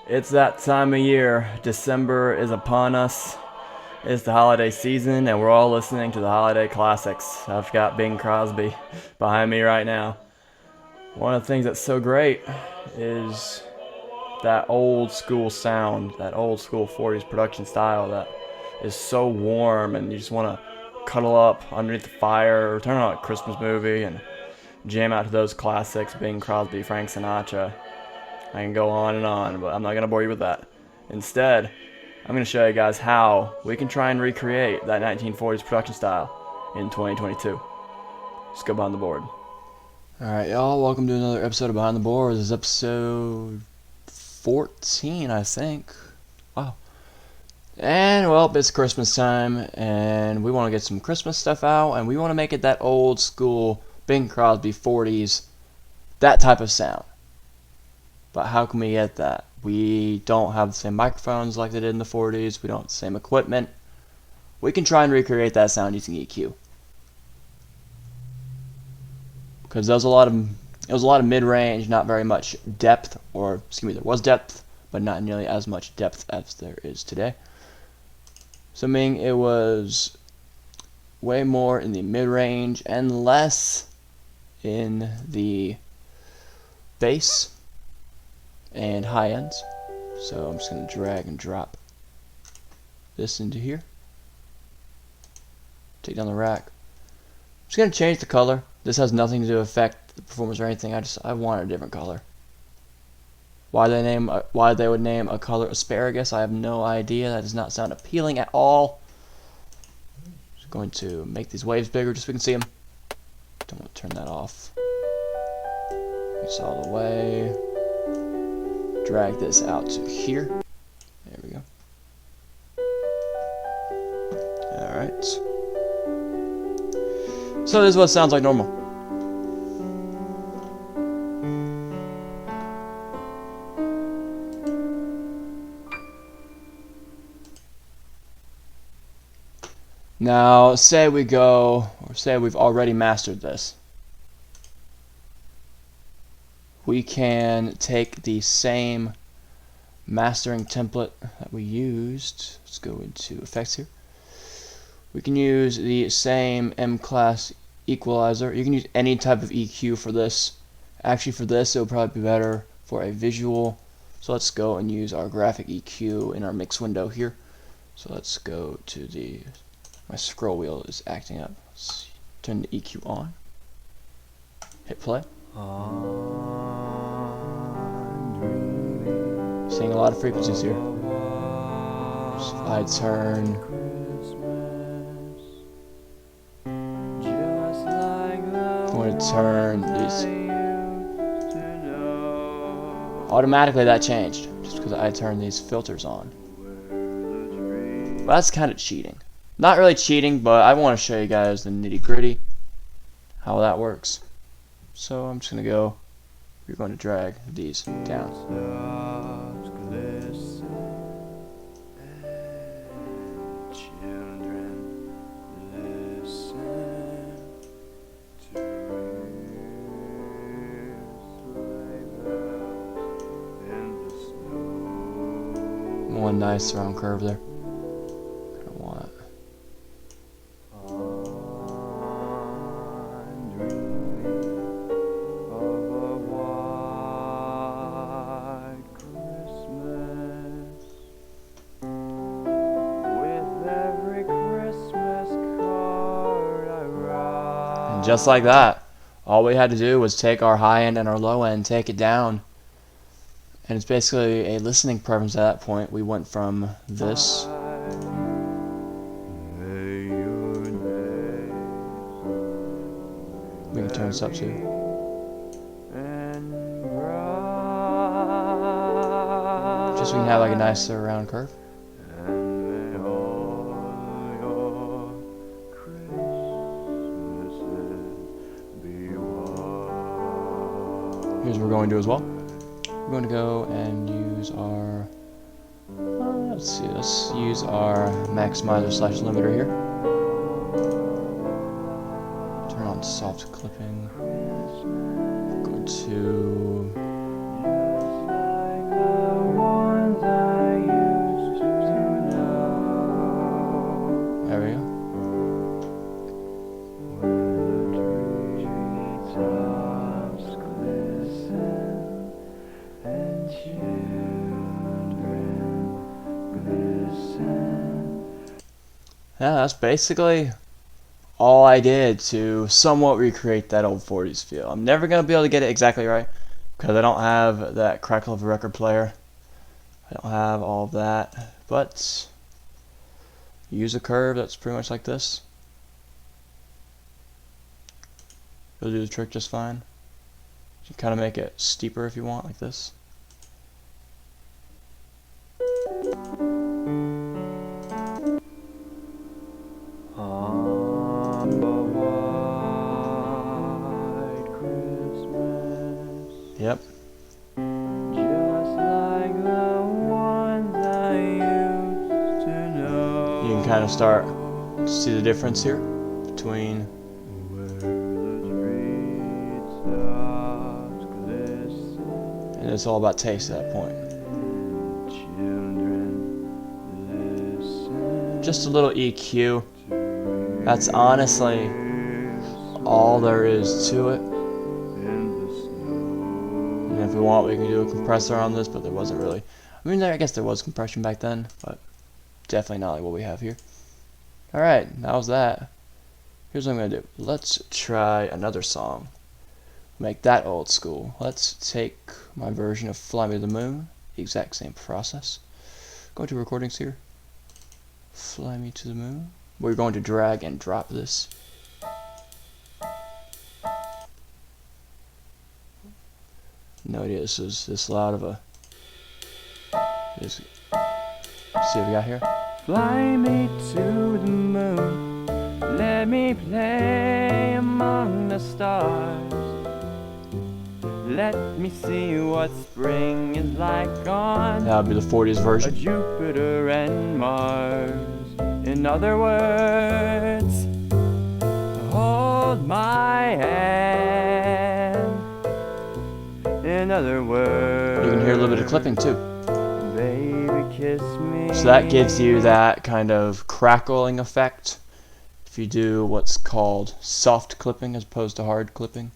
It's that time of year. December is upon us. It's the holiday season, and we're all listening to the holiday classics. I've got Bing Crosby behind me right now. One of the things that's so great is that old school sound, that old school 40s production style that is so warm, and you just want to cuddle up underneath the fire or turn on a Christmas movie and jam out to those classics, Bing Crosby, Frank Sinatra. I can go on, but I'm not going to bore you with that. Instead, I'm going to show you guys how we can try and recreate that 1940s production style in 2022. Just go behind the board. Alright, y'all, welcome to another episode of Behind the Board. This is episode 14, I think. Wow. And, well, it's Christmas time, and we want to get some Christmas stuff out, and we want to make it that old school Bing Crosby 40s, that type of sound. But how can we get that? We don't have the same microphones like they did in the 40s. We don't have the same equipment. We can try and recreate that sound using EQ. Because there was a lot of mid-range, not very much depth, or excuse me, there was depth, but not nearly as much depth as there is today. So meaning it was way more in the mid-range and less in the bass and high ends. So I'm just going to drag and drop this into here. Take down the rack. I'm just going to change the color. This has nothing to affect the performance or anything. I want a different color. Why they would name a color asparagus, I have no idea. That does not sound appealing at all. Just going to make these waves bigger just so we can see them. Don't want to turn that off. It's all the way. Drag this out to here. There we go. Alright. So this is what it sounds like normal. Now, say we've already mastered this. We can take the same mastering template that we used. Let's go into effects here. We can use the same M-class equalizer. You can use any type of EQ for this. Actually, for this, it would probably be better for a visual. So let's go and use our graphic EQ in our mix window here. So let's go to my scroll wheel is acting up. Let's turn the EQ on. Hit play. Seeing a lot of frequencies here. So if I turn I'm going to turn these. Automatically that changed just because I turned these filters on. But that's kind of cheating. Not really cheating, but I want to show you guys the nitty-gritty, how that works. So I'm just going to go, we're going to drag these down. One nice round curve there. And just like that, all we had to do was take our high end and our low end, take it down. And it's basically a listening preference at that point. We went from this we can turn this up too. Just so we can have like a nice round curve. Here's what we're going to do as well. We're going to go and use our, let's use our maximizer / limiter here. Turn on soft clipping. Go to Yeah, that's basically all I did to somewhat recreate that old 40s feel. I'm never going to be able to get it exactly right because I don't have that crackle of a record player. I don't have all of that, but use a curve that's pretty much like this. It'll do the trick just fine. You can kind of make it steeper if you want, like this. Yep. Just like the ones I used to know. You can kind of start to see the difference here between and it's all about taste at that point. Just a little EQ. That's honestly all there is to it. And if we want, we can do a compressor on this, but there wasn't really. I mean, I guess there was compression back then, but definitely not like what we have here. Alright, that was that. Here's what I'm going to do. Let's try another song. Make that old school. Let's take my version of Fly Me to the Moon. The exact same process. Go to recordings here. Fly Me to the Moon. We're going to drag and drop this. No idea this is this loud of a. See what we got here? Fly me to the moon, let me play among the stars. Let me see what spring is like on That would be the 40s version. Jupiter and Mars. In other words, hold my hand. In other words, You can hear a little bit of clipping too. Baby, kiss me. So that gives you that kind of crackling effect if you do what's called soft clipping as opposed to hard clipping.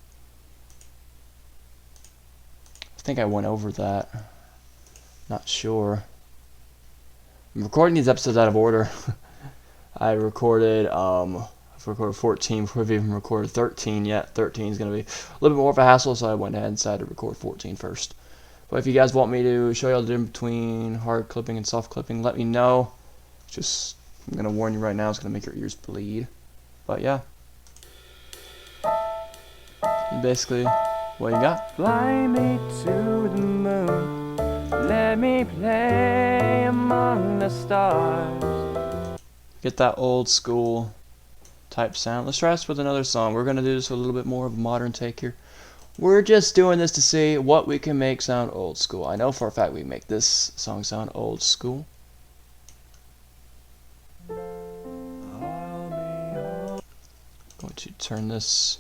I think I went over that. Not sure. I'm recording these episodes out of order. I've recorded 14 before I've even recorded 13 yet. 13 is going to be a little bit more of a hassle, so I went ahead and decided to record 14 first. But if you guys want me to show you all the difference between hard clipping and soft clipping, let me know. Just, I'm going to warn you right now, it's going to make your ears bleed. But yeah. Basically, what you got? Fly me to the moon, let me play among the stars. Get that old school type sound. Let's try this with another song. We're going to do this with a little bit more of a modern take here. We're just doing this to see what we can make sound old school. I know for a fact we can make this song sound old school. Going to turn this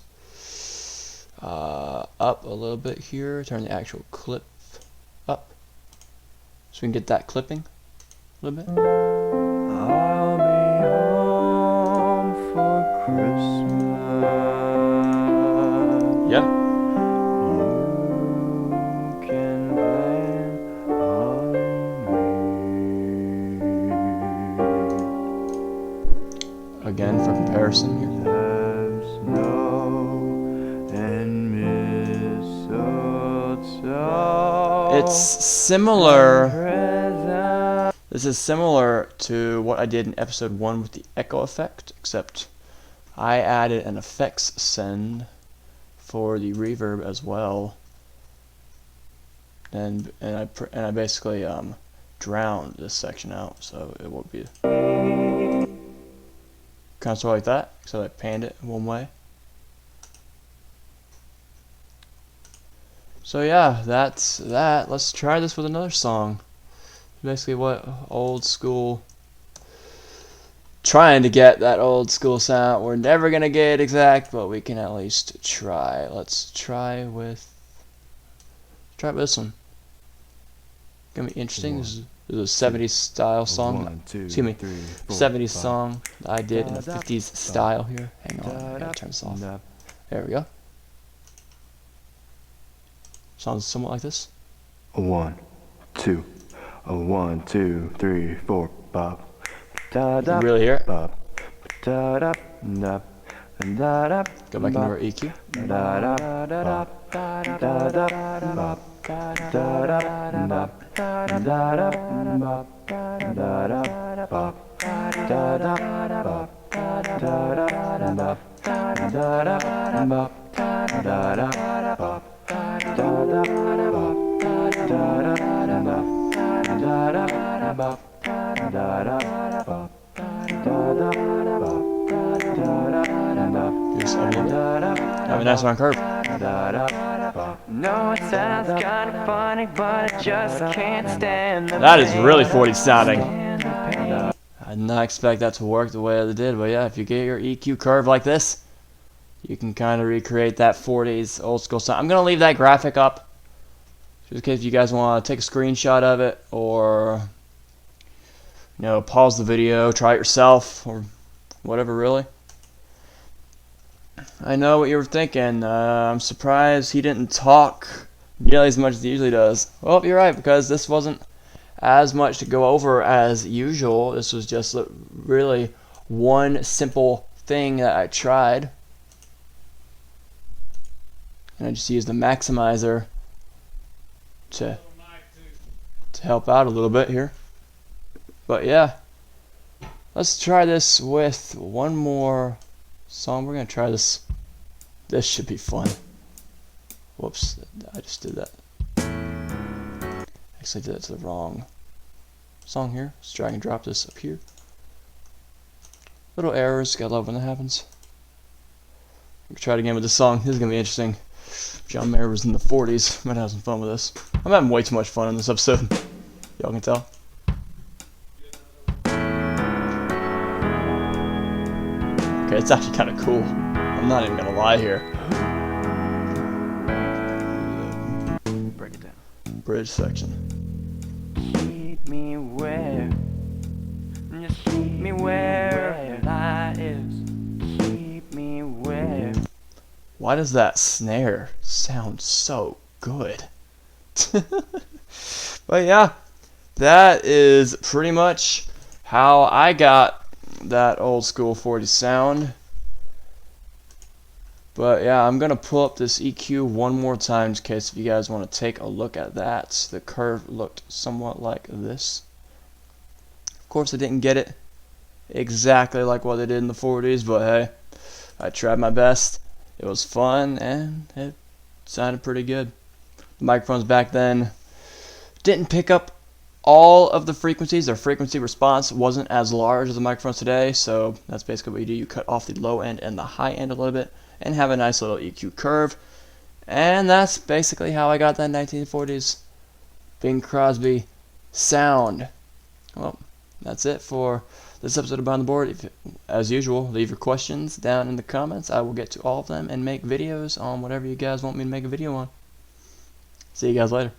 up a little bit here. Turn the actual clip up so we can get that clipping a little bit. I'll be home for Christmas. Yep. You can plan on me. Again, for comparison here. Have snow and mistletoe. It's similar. Present. This is similar to what I did in episode 1 with the echo effect, except I added an effects send for the reverb as well, and I basically drowned this section out, so it won't be kind of sort of like that. So I panned it one way. So yeah, that's that. Let's try this with another song. Basically what old school, trying to get that old school sound. We're never gonna get it exact, but we can at least try. Let's try with this one. Gonna be interesting. This is a 70s style song. Excuse me, 70s song that I did in a 50s style here. Hang on, I gotta turn this off. There we go. Sounds somewhat like this. 1, 2, 1, 2, 3, 4, bop. Da You da. can really hear it. Bop. da da da da da. Go back into our EQ. Da da da da da da da da. Da da da da da da. Da da ba, da da ba, da da ba, da da ba, da da ba, da da ba, Here's have a nice round curve. No, it sounds kind of funny, but I just can't stand the That is really 40 sounding. pain. I did not expect that to work the way it did, but yeah, if you get your EQ curve like this, you can kind of recreate that 40s old school sound. I'm going to leave that graphic up, just in case you guys want to take a screenshot of it, or, you know, pause the video, try it yourself, or whatever, really. I know what you were thinking. I'm surprised he didn't talk nearly as much as he usually does. Well, you're right, because this wasn't as much to go over as usual. This was just really one simple thing that I tried. And I just used the maximizer to help out a little bit here. But yeah, let's try this with one more song. We're gonna try this. This should be fun. Whoops, I just did that. Actually did that to the wrong song here. Let's drag and drop this up here. Little errors, gotta love when that happens. We'll try it again with this song. This is gonna be interesting. John Mayer was in the 40s. Might have some fun with this. I'm having way too much fun in this episode. Y'all can tell. Okay, it's actually kind of cool. I'm not even gonna lie here. Break it down. Bridge section. Keep me where, just keep me where the light is. Keep me where. Why does that snare sound so good? But yeah, that is pretty much how I got that old school 40s sound. But yeah, I'm gonna pull up this EQ one more time in case if you guys want to take a look at that. The curve looked somewhat like this. Of course, I didn't get it exactly like what they did in the 40s, but hey, I tried my best. It was fun and it sounded pretty good. The microphones back then didn't pick up all of the frequencies. Their frequency response wasn't as large as the microphones today, so that's basically what you do. You cut off the low end and the high end a little bit and have a nice little EQ curve. And that's basically how I got that 1940s Bing Crosby sound. Well, that's it for this episode of Behind the Board. As usual, leave your questions down in the comments. I will get to all of them and make videos on whatever you guys want me to make a video on. See you guys later.